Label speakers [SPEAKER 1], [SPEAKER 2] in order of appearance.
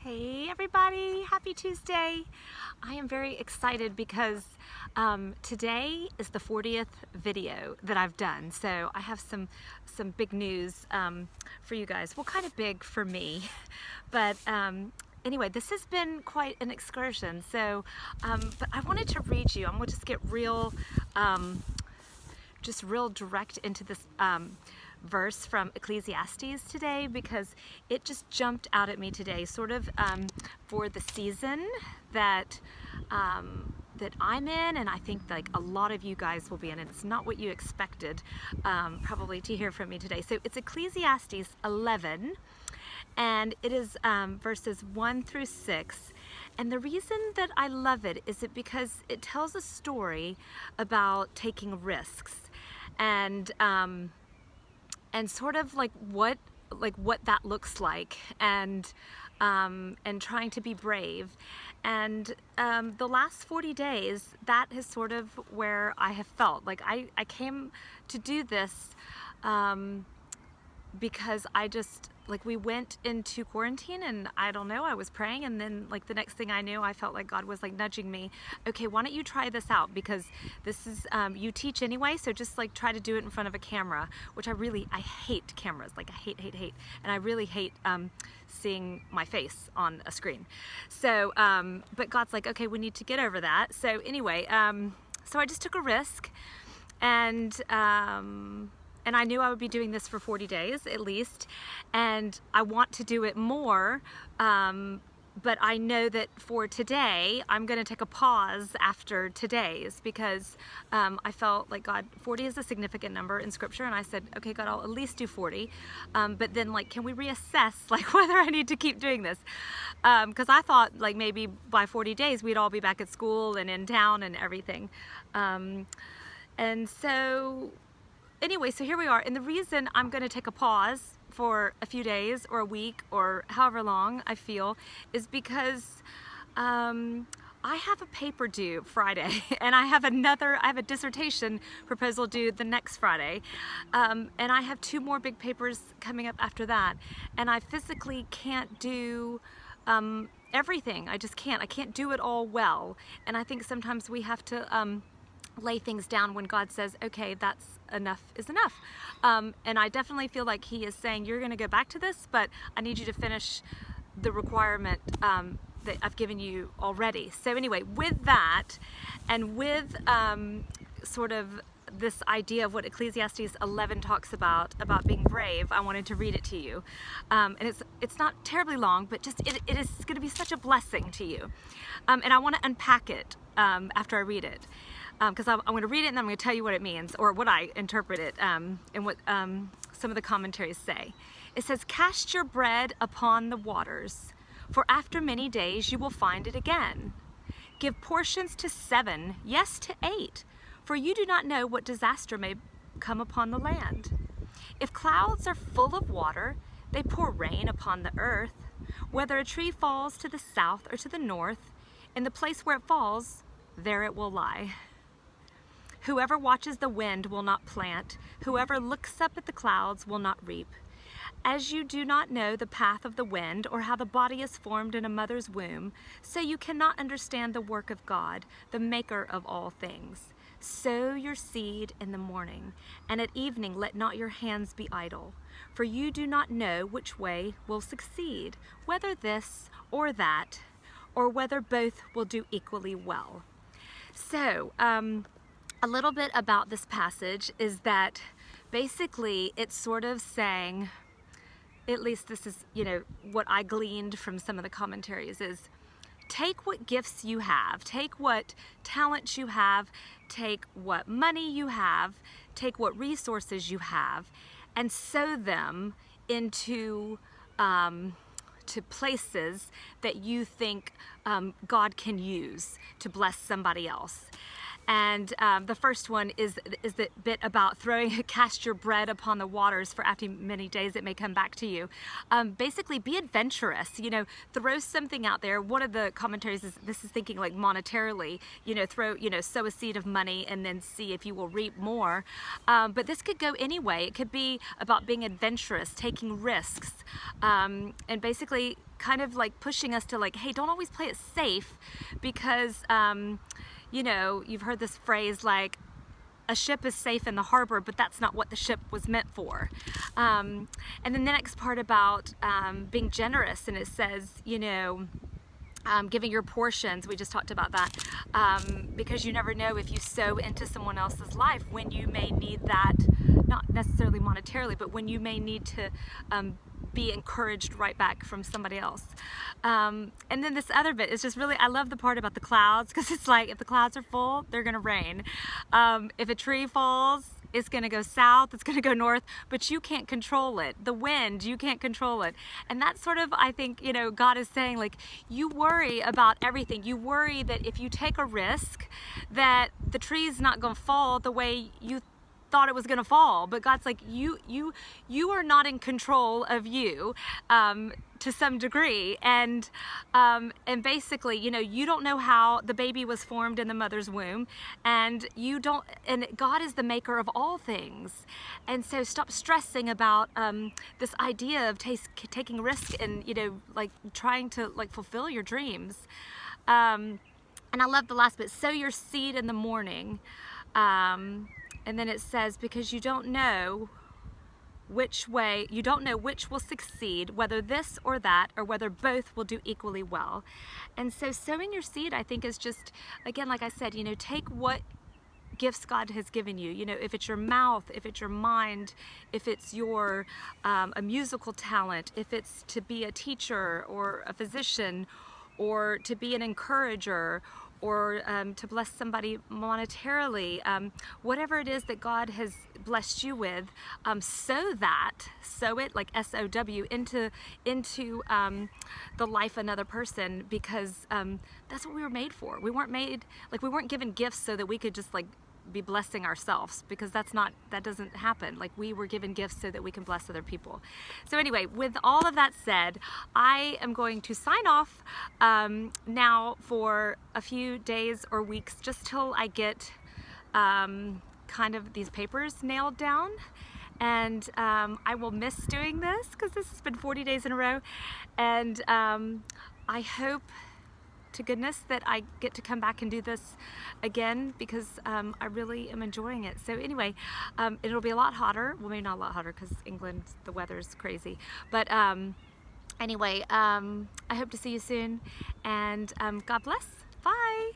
[SPEAKER 1] Hey everybody, happy Tuesday. I am very excited because today is the 40th video that I've done. So I have some big news for you guys. Well, kind of big for me, but anyway, this has been quite an excursion. So, but I wanted to read you. I'm going to just get real direct into this verse from Ecclesiastes today, because it just jumped out at me today, sort of for the season that that I'm in, and I think like a lot of you guys will be in, and it's not what you expected probably to hear from me today. So it's Ecclesiastes 11, and it is verses 1 through 6. And the reason that I love it is because it tells a story about taking risks and sort of like what that looks like, and trying to be brave. And the last 40 days, that is sort of where I have felt like I came to do this because I just, like, we went into quarantine, and I don't know, I was praying, and then like the next thing I knew, I felt like God was like nudging me, okay, why don't you try this out, because this is you teach anyway, so just like try to do it in front of a camera, which I hate cameras, like I hate, and I really hate seeing my face on a screen. So but God's like, okay, we need to get over that. So anyway, so I just took a risk, and I knew I would be doing this for 40 days at least, and I want to do it more, but I know that for today, I'm going to take a pause after today's, because I felt like, God, 40 is a significant number in Scripture, and I said, okay, God, I'll at least do 40, but then, like, can we reassess, like, whether I need to keep doing this? Because I thought, like, maybe by 40 days, we'd all be back at school and in town and everything, and so anyway, so here we are, and the reason I'm going to take a pause for a few days or a week or however long I feel is because I have a paper due Friday, and I have a dissertation proposal due the next Friday, and I have 2 more big papers coming up after that, and I physically can't do everything. I just can't. I can't do it all well, and I think sometimes we have to lay things down when God says, okay, that's enough is enough. And I definitely feel like He is saying, you're going to go back to this, but I need you to finish the requirement that I've given you already. So anyway, with that, and with sort of this idea of what Ecclesiastes 11 talks about being brave, I wanted to read it to you. And it's not terribly long, but just it is going to be such a blessing to you. And I want to unpack it after I read it. Because I'm going to read it, and then I'm going to tell you what it means, or what I interpret it, and what some of the commentaries say. It says, "Cast your bread upon the waters, for after many days you will find it again. Give portions to 7, yes, to 8, for you do not know what disaster may come upon the land. If clouds are full of water, they pour rain upon the earth. Whether a tree falls to the south or to the north, in the place where it falls, there it will lie. Whoever watches the wind will not plant. Whoever looks up at the clouds will not reap. As you do not know the path of the wind, or how the body is formed in a mother's womb, so you cannot understand the work of God, the maker of all things. Sow your seed in the morning, and at evening let not your hands be idle. For you do not know which way will succeed, whether this or that, or whether both will do equally well." So, a little bit about this passage is that basically it's sort of saying, at least this is, what I gleaned from some of the commentaries, is take what gifts you have, take what talents you have, take what money you have, take what resources you have, and sow them into to places that you think God can use to bless somebody else. And the first one is the bit about cast your bread upon the waters, for after many days it may come back to you. Basically, be adventurous, throw something out there. One of the commentaries this is thinking like monetarily, sow a seed of money and then see if you will reap more. But this could go anyway. It could be about being adventurous, taking risks, and basically kind of like pushing us to like, hey, don't always play it safe, because you know, you've heard this phrase like, a ship is safe in the harbor, but that's not what the ship was meant for. And then the next part about being generous, and it says, you know, giving your portions, we just talked about that, because you never know if you sow into someone else's life when you may need that, not necessarily monetarily, but when you may need to be encouraged right back from somebody else. And then this other bit is just really, I love the part about the clouds, because it's like, if the clouds are full, they're gonna rain. If a tree falls, it's going to go south, it's going to go north, but you can't control it. The wind, you can't control it. And that's sort of, I think, you know, God is saying, like, you worry about everything. You worry that if you take a risk, that the tree's not going to fall the way you thought it was going to fall. But God's like, you are not in control of you, to some degree, and basically, you know, you don't know how the baby was formed in the mother's womb, and you don't, and God is the maker of all things. And so stop stressing about this idea of taking risk and, you know, like trying to like fulfill your dreams. And I love the last bit, sow your seed in the morning. And then it says, because you don't know which will succeed, whether this or that, or whether both will do equally well. And so sowing your seed, I think, is just, again, like I said, you know, take what gifts God has given you. You know, if it's your mouth, if it's your mind, if it's your a musical talent, if it's to be a teacher or a physician, or to be an encourager, or to bless somebody monetarily, whatever it is that God has blessed you with, sow it, like S-O-W, into the life of another person, because that's what we were made for. We weren't made, like, we weren't given gifts so that we could just like be blessing ourselves, because that doesn't happen. Like, we were given gifts so that we can bless other people. So anyway, with all of that said, I am going to sign off now for a few days or weeks, just till I get kind of these papers nailed down. And I will miss doing this, because this has been 40 days in a row, and I hope to goodness that I get to come back and do this again, because I really am enjoying it. So anyway, it'll be a lot hotter. Well, maybe not a lot hotter, because England, the weather's crazy. But anyway, I hope to see you soon, and God bless. Bye.